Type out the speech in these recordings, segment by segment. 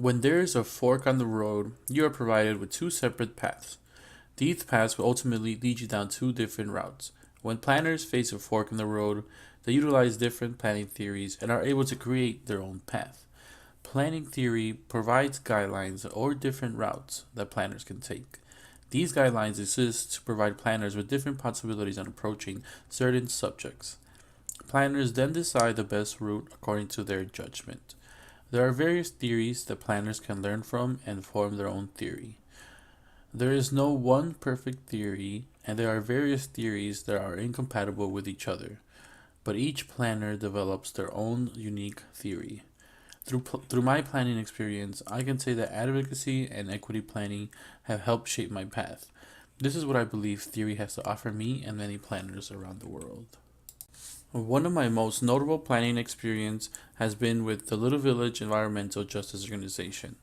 When there is a fork on the road, you are provided with two separate paths. These paths will ultimately lead you down two different routes. When planners face a fork in the road, they utilize different planning theories and are able to create their own path. Planning theory provides guidelines or different routes that planners can take. These guidelines exist to provide planners with different possibilities on approaching certain subjects. Planners then decide the best route according to their judgment. There are various theories that planners can learn from and form their own theory. There is no one perfect theory, and there are various theories that are incompatible with each other, but each planner develops their own unique theory. Through my planning experience, I can say that advocacy and equity planning have helped shape my path. This is what I believe theory has to offer me and many planners around the world. One of my most notable planning experience has been with the Little Village Environmental Justice Organization.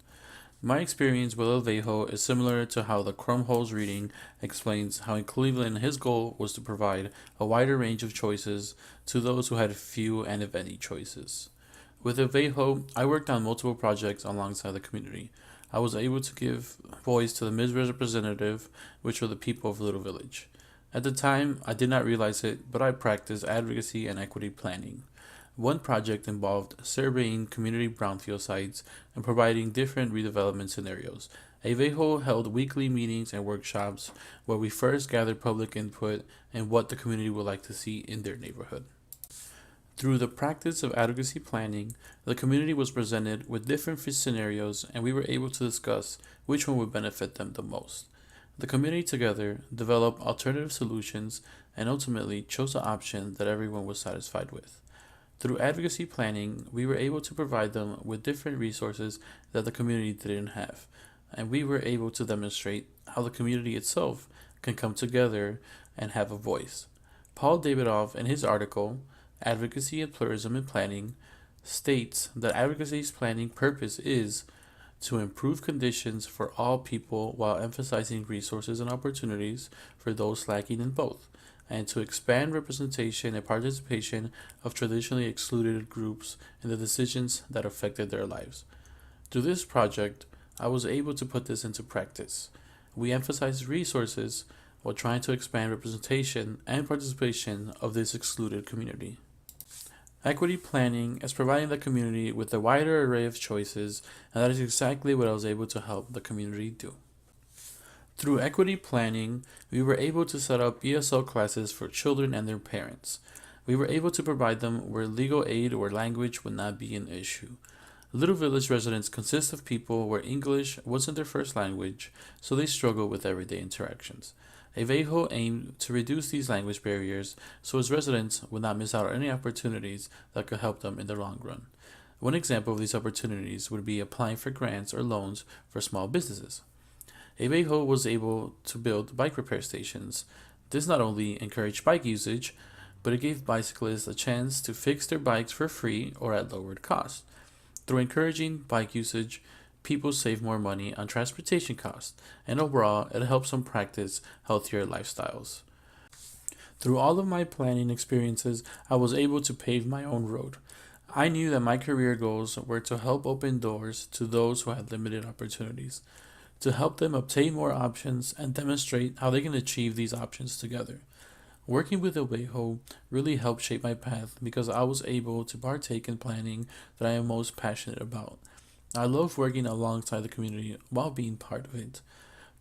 My experience with El Vejo is similar to how the Crumholes reading explains how in Cleveland his goal was to provide a wider range of choices to those who had few and if any choices. With El Vejo, I worked on multiple projects alongside the community. I was able to give voice to the misrepresentative, which were the people of Little Village. At the time, I did not realize it, but I practiced advocacy and equity planning. One project involved surveying community brownfield sites and providing different redevelopment scenarios. Avejo held weekly meetings and workshops where we first gathered public input and what the community would like to see in their neighborhood. Through the practice of advocacy planning, the community was presented with different scenarios and we were able to discuss which one would benefit them the most. The community together developed alternative solutions and ultimately chose an option that everyone was satisfied with. Through advocacy planning, we were able to provide them with different resources that the community didn't have, and we were able to demonstrate how the community itself can come together and have a voice. Paul Davidoff, in his article, Advocacy and Pluralism in Planning, states that advocacy's planning purpose is to improve conditions for all people while emphasizing resources and opportunities for those lacking in both, and to expand representation and participation of traditionally excluded groups in the decisions that affected their lives. Through this project, I was able to put this into practice. We emphasized resources while trying to expand representation and participation of this excluded community. Equity planning is providing the community with a wider array of choices, and that is exactly what I was able to help the community do. Through equity planning, we were able to set up ESL classes for children and their parents. We were able to provide them where legal aid or language would not be an issue. Little Village residents consist of people where English wasn't their first language, so they struggle with everyday interactions. Avejo aimed to reduce these language barriers so its residents would not miss out on any opportunities that could help them in the long run. One example of these opportunities would be applying for grants or loans for small businesses. Avejo was able to build bike repair stations. This not only encouraged bike usage, but it gave bicyclists a chance to fix their bikes for free or at lowered cost. Through encouraging bike usage, people save more money on transportation costs, and overall, it helps them practice healthier lifestyles. Through all of my planning experiences, I was able to pave my own road. I knew that my career goals were to help open doors to those who had limited opportunities, to help them obtain more options and demonstrate how they can achieve these options together. Working with Obejo really helped shape my path because I was able to partake in planning that I am most passionate about. I love working alongside the community while being part of it.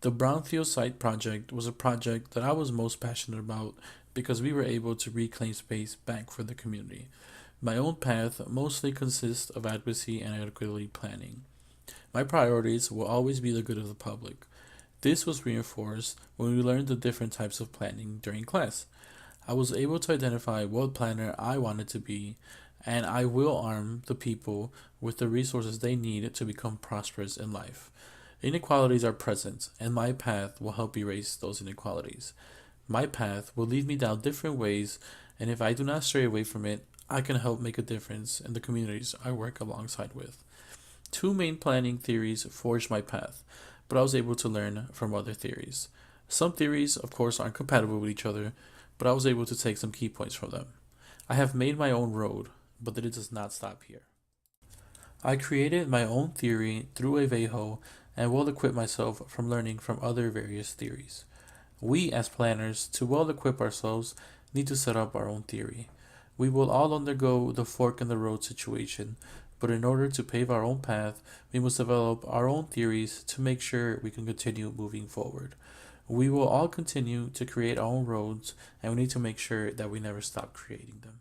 The Brownfield Site project was a project that I was most passionate about because we were able to reclaim space back for the community. My own path mostly consists of advocacy and equity planning. My priorities will always be the good of the public. This was reinforced when we learned the different types of planning during class. I was able to identify what planner I wanted to be, and I will arm the people with the resources they need to become prosperous in life. Inequalities are present, and my path will help erase those inequalities. My path will lead me down different ways, and if I do not stray away from it, I can help make a difference in the communities I work alongside with. Two main planning theories forged my path, but I was able to learn from other theories. Some theories, of course, aren't compatible with each other, but I was able to take some key points from them. I have made my own road, but it does not stop here. I created my own theory through Aveho and will equip myself from learning from other various theories. We, as planners, to well equip ourselves, need to set up our own theory. We will all undergo the fork in the road situation, but in order to pave our own path, we must develop our own theories to make sure we can continue moving forward. We will all continue to create our own roads, and we need to make sure that we never stop creating them.